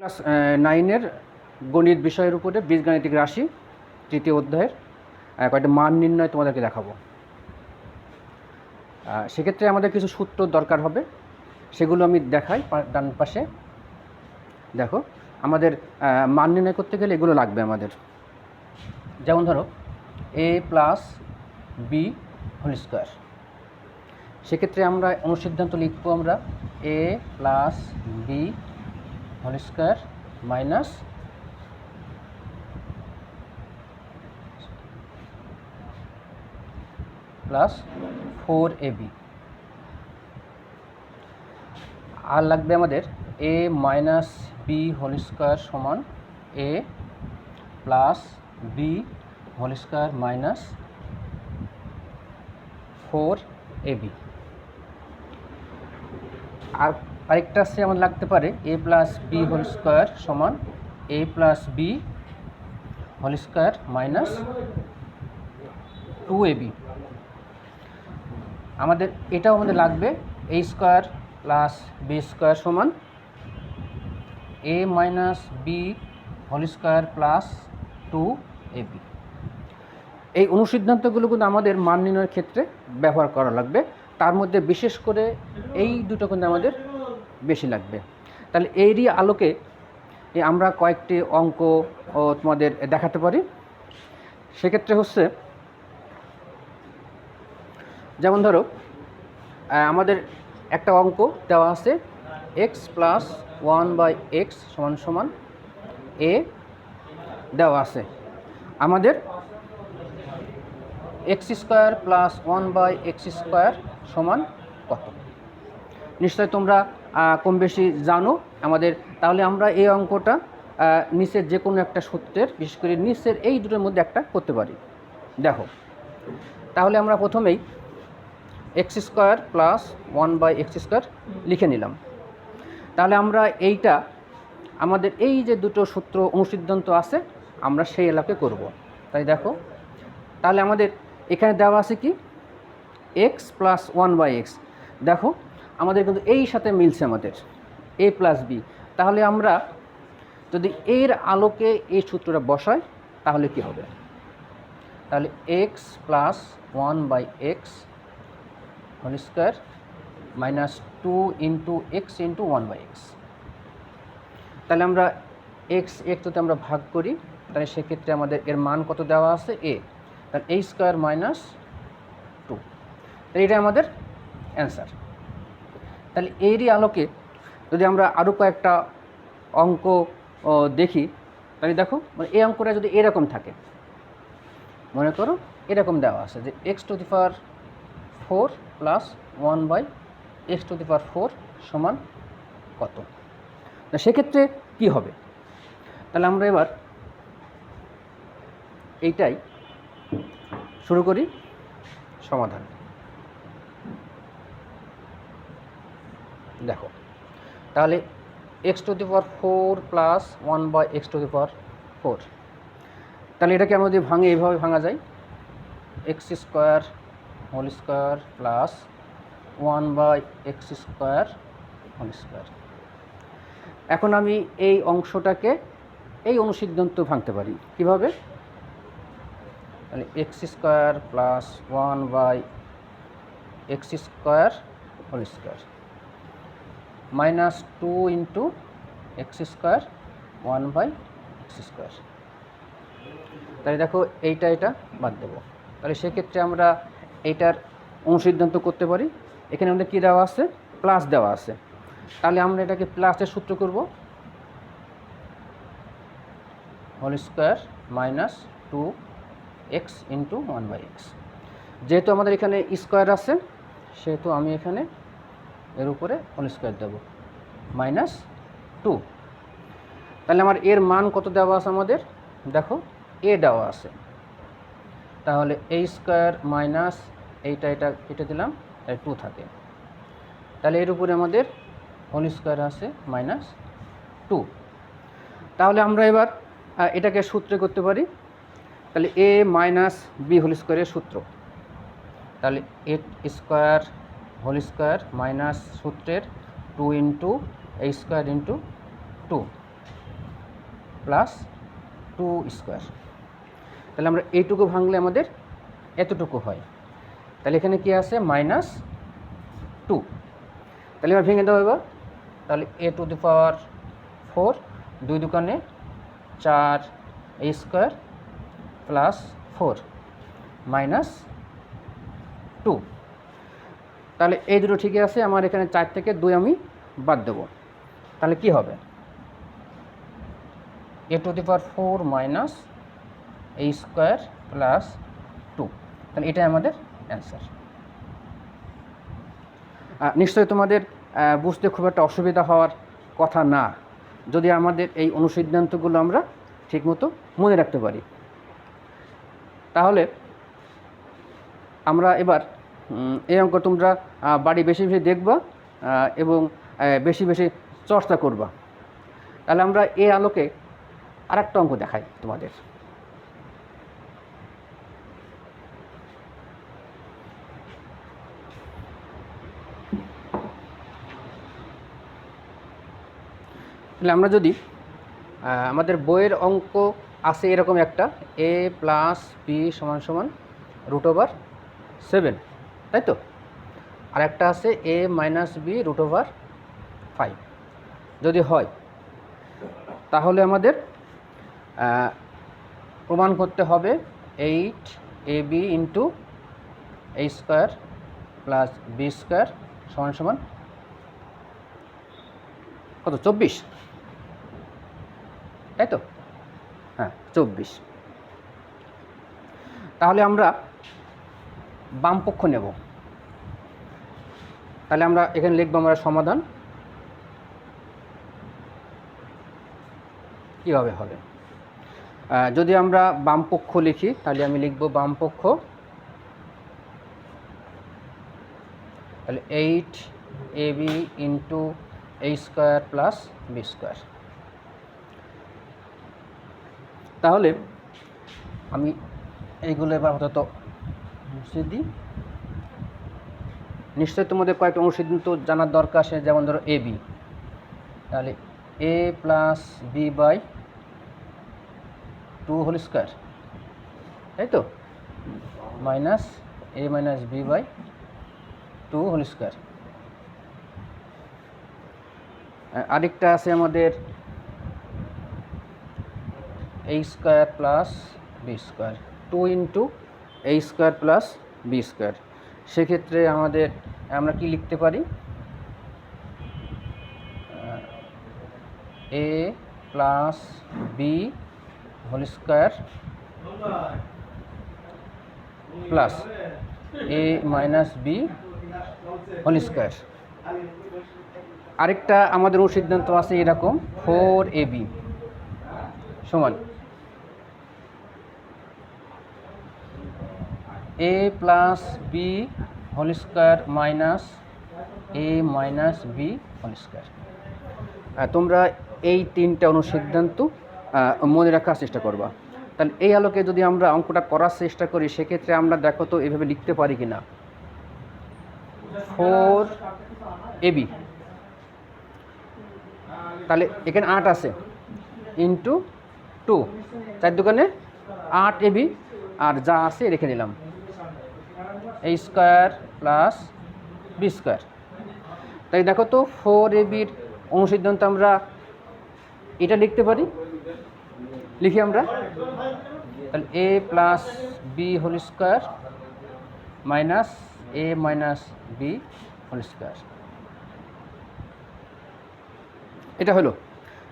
Class 9-এর গণিত বিষয়ের উপরে বীজগাণিতিক রাশি তৃতীয় অধ্যায়ের কয়েকটা মান নির্ণয় তোমাদেরকে দেখাবো। সেক্ষেত্রে আমাদের কিছু সূত্র দরকার হবে, সেগুলো আমি দেখাই। ডান পাশে দেখো, আমাদের মান নির্ণয় করতে গেলে এগুলো লাগবে আমাদের। যেমন ধরো a plus b whole square, সেক্ষেত্রে আমরা অনুসিদ্ধান্ত লিখবো আমরা a plus b whole square minus plus 4ab। আর লাগবে আমাদের a minus b whole square সমান a plus b whole square minus 4ab। আর আরেকটা আছে আমার লাগতে পারে a plus b whole square সমান a plus b whole square minus 2ab। আমাদের এটাও আমাদের লাগবে a square plus b square সমান a minus b whole square plus 2ab। এই অনুসিদ্ধান্তগুলো কিন্তু আমাদের মান নির্ণয়ের ক্ষেত্রে ব্যবহার করা লাগবে, তার মধ্যে বিশেষ করে এই দুটো কিন্তু আমাদের বেশি লাগবে। তাহলে এরই আলোকে আমরা কয়েকটি অঙ্ক তোমাদের দেখাতে পারি। সেক্ষেত্রে হচ্ছে যেমন ধরো আমাদের একটা অঙ্ক দেওয়া আছে x প্লাস 1/x সমান সমান a দেওয়া আছে। আমাদের x square plus 1/x square সমান কত? নিশ্চয় তোমরা কম বেশি জানো আমাদের। তাহলে আমরা এই অঙ্কটা নিচের যে কোনো একটা সূত্রের, বিশেষ করে নিচের এই দুটোর মধ্যে একটা করতে পারি। দেখো, তাহলে আমরা প্রথমেই x square plus 1/x square লিখে নিলাম। তাহলে আমরা এইটা আমাদের এই যে দুটো সূত্র অনুসিদ্ধান্ত আছে আমরা সেই এলাকে করব। তাই দেখো, তাহলে আমাদের এখানে দেওয়া আছে কি x প্লাস 1/x। দেখো আমাদের কিন্তু এই সাথে মিলছে আমাদের a প্লাস বি। তাহলে আমরা যদি এর আলোকে এই সূত্রটা বসাই তাহলে কি হবে? তাহলে x plus 1/x whole square minus 2 into x into 1/x। তাহলে আমরা এক্স যদি আমরা ভাগ করি তাহলে সেক্ষেত্রে আমাদের এর মান কত দেওয়া আছে a, তাহলে a স্কোয়ার মাইনাস 2। তাহলে এটা আমাদের অ্যান্সার। তাহলে এরই আলোকে যদি আমরা আরও কয়েকটা অঙ্ক দেখি তাহলে দেখো, মানে এই অঙ্কটা যদি এরকম থাকে, মনে করো এরকম দেওয়া আছে যে x to the power 4 plus 1/x to the power 4 সমান কত? না সেক্ষেত্রে কি হবে? তাহলে আমরা এবার এইটাই শুরু করি সমাধান। দেখো, তাহলে x to the power 4 plus 1/x to the power 4, তাহলে এটাকে আমরা যদি ভাঙে এইভাবে ভাঙা যায় x square whole square plus 1/x square whole square. এখন আমি এই অংশটাকে এই অনুসিদ্ধান্ত ভাঙতে পারি কিভাবে? তাহলে x square plus 1/x square whole square minus 2 into x square 1/x square. তাহলে দেখো এটা বাদ দেবো। তাহলে সেক্ষেত্রে আমরা এইটার অনুসিদ্ধান্ত করতে পারি। এখানে আমাদের কী দেওয়া আছে? প্লাস দেওয়া আছে। তাহলে আমরা এটাকে প্লাসের সূত্র করব, whole square minus 2x into 1/x। যেহেতু আমাদের এখানে স্কোয়ার আছে সেহেতু আমি এখানে এর উপরে হোল স্কোয়ার দেবো মাইনাস 2। তাহলে আমার এর মান কত দেওয়া আছে আমাদের? দেখো a দেওয়া আছে। তাহলে a স্কোয়ার মাইনাস এটা দিলাম, তাই 2 থাকে। তাহলে এর উপরে আমাদের হোল স্কোয়ার আছে মাইনাস 2। তাহলে আমরা এবার এটাকে সূত্রে করতে পারি। তাহলে a মাইনাস বি হোল স্কোয়ারের সূত্র, তাহলে a square whole square minus সূত্রের 2 into a square into 2। Plus 2 square. তাহলে আমরা এইটুকু ভাঙলে আমাদের এতটুকু হয়, তাহলে এখানে কি আছে -2। তাহলে এবার ভেঙে দেওয়া এবার, তাহলে a⁴ 2 দোকানে 4 a স্কোয়ার প্লাস 4 -2। তাহলে এই দুটো ঠিকই আছে, আমার এখানে 4 থেকে 2 আমি বাদ দেবো, তাহলে কি হবে a⁴ minus a square plus 2। তাহলে এটাই আমাদের অ্যান্সার। নিশ্চয়ই তোমাদের বুঝতে খুব একটা অসুবিধা হওয়ার কথা না, যদি আমাদের এই অনুসিদ্ধান্তগুলো আমরা ঠিকমতো মনে রাখতে পারি। তাহলে আমরা এবার এই অঙ্ক তোমরা বাড়ি বেশি বেশি দেখবা এবং বেশি বেশি চর্চা করবা। তাহলে আমরা এই আলোকে আরেকটা অঙ্ক দেখাই তোমাদের। তাহলে আমরা যদি আমাদের বইয়ের অঙ্ক আছে এরকম একটা a + b = √7, তাই তো, আর একটা আছে a - b √5 যদি হয়, তাহলে আমাদের প্রমাণ করতে হবে 8ab * a square plus b square = কত, 24, তাই তো, হ্যাঁ 24। তাহলে আমরা বাম পক্ষ নেব, তাহলে আমরা এখানে লিখব আমরা সমাধান কীভাবে হবে। যদি আমরা বাম পক্ষ লিখি, তাহলে আমি লিখব বাম পক্ষ, তাহলে 8ab * a square plus b square. তাহলে আমি এইগুলো এবার হয়তো মুছে দিই। নিশ্চয়ই তোমাদের কয়েকটা অনুসিদ্ধান্ত জানার দরকার আছে, যেমন ধরো ab, তাহলে a + b/2 হোল স্কোয়ার, তাই তো, minus a - b/2 whole square. আরেকটা আছে আমাদের a square plus b square, 2 * a square plus b square. সেক্ষেত্রে আমরা কি লিখতে পারি, a + b whole square plus a - b whole square. আরেকটা আমাদের অনুসিদ্ধান্ত আছে এরকম, 4ab সমান a + b whole square minus a - b whole square. তোমরা এই তিনটা অনুসিদ্ধান্ত মনে রাখার চেষ্টা করবা। তাহলে এই আলোকে যদি আমরা অঙ্কটা করার চেষ্টা করি, সেক্ষেত্রে আমরা দেখো তো এভাবে লিখতে পারি কি না, 4ab, তাহলে এখানে 8 আছে ইন্টু 2, 4 দোকানে 8ab, আর যা আছে রেখে নিলাম a square plus b square. তাই দেখো তো 4ab অনুসিদ্ধান্ত আমরা এটা লিখতে পারি, লিখি আমরা, তাহলে a + b whole square minus a - b whole square. এটা হলো।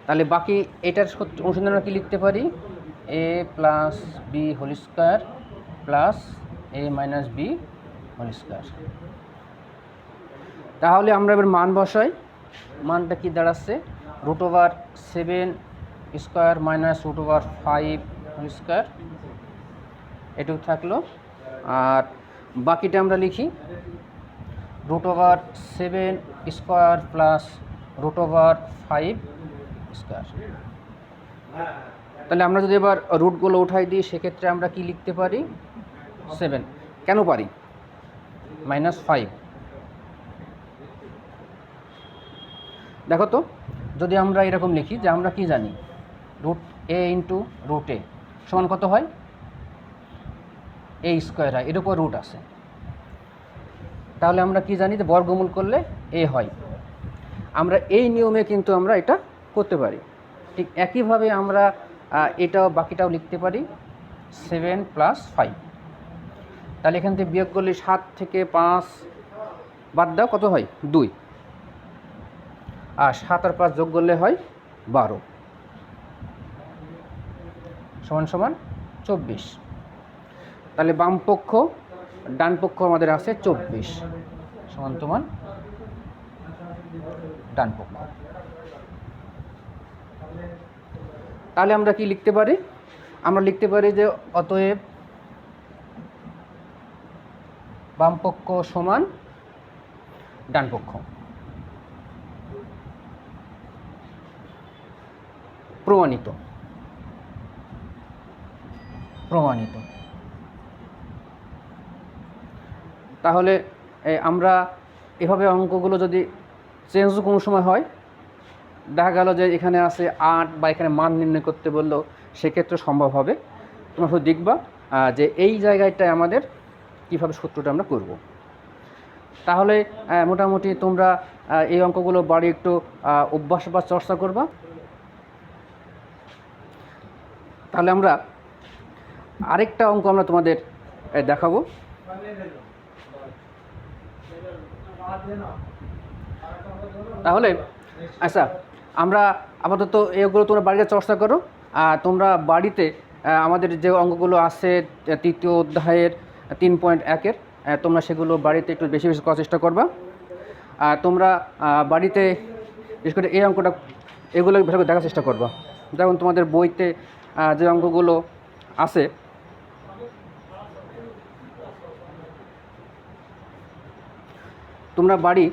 তাহলে বাকি এটার অনুসন্ধান আমরা কী লিখতে পারি, a + b whole square plus a - b whole square. তাহলে আমরা এবার মান বসাই, মানটা কি দাঁড়াচ্ছে, √7 স্কোয়ার মাইনাস √5 হোল স্কোয়ার, এটুকু থাকলো। আর বাকিটা আমরা লিখি √7 স্কোয়ার প্লাস √5 স্কোয়ার। তাহলে আমরা যদি এবার রুটগুলো উঠাই দিই, সেক্ষেত্রে আমরা কি লিখতে পারি, 7, কেন পারি, -5। দেখো তো, যদি আমরা এরকম লিখি যে আমরা কি জানি, এ ইন্টু রুট এ সমান কত হয়, এ স্কোয়ার হয়, এর উপর রুট আছে। তাহলে আমরা কি জানি যে বর্গমূল করলে এ হয়। আমরা এই নিয়মে কিন্তু আমরা এটা করতে পারি। ঠিক একইভাবে আমরা এটাও বাকিটাও লিখতে পারি 7 + 5। তাহলে এখান থেকে বিয়োগ করলে 7 থেকে 5 বাদ দাও, কত হয় 2, আর 7 আর 5 যোগ করলে হয় 12 সমান সমান 24। তাহলে বাম পক্ষ ডান পক্ষ আমাদের আছে 24 সমান সমান ডান পক্ষ। তাহলে আমরা কি লিখতে পারি, আমরা লিখতে পারি যে অতএব বাম পক্ষ সমান ডান পক্ষ। প্রমাণিত। প্রমাণিত। তাহলে আমরা এভাবে অঙ্কগুলো যদি চেঞ্জ কোনো সময় হয়, দেখা গেল যে এখানে আছে 8 বা এখানে মান নির্ণয় করতে বললেও সেক্ষেত্রে সম্ভব হবে। তোমরা শুধু দেখবা যে এই জায়গাটায় আমাদের কীভাবে সূত্রটা আমরা করব। তাহলে মোটামুটি তোমরা এই অঙ্কগুলো বাড়ি একটু অভ্যাস বা চর্চা করবা। তাহলে আমরা আরেকটা অঙ্ক আমরা তোমাদের দেখাবো। তাহলে আচ্ছা, আমরা আপাতত এগুলো তোমরা বাড়িতে চর্চা করো। তোমরা বাড়িতে আমাদের যে অঙ্কগুলো আছে তৃতীয় অধ্যায়ের 3.1-এর, তোমরা সেগুলো বাড়িতে একটু বেশি বেশি করার চেষ্টা করবা। তোমরা বাড়িতে বিশেষ করে এই অঙ্কটা এগুলো ভালো করে দেখার চেষ্টা করবা। যেমন তোমাদের বইতে যে অঙ্কগুলো আছে তোমরা বাড়ি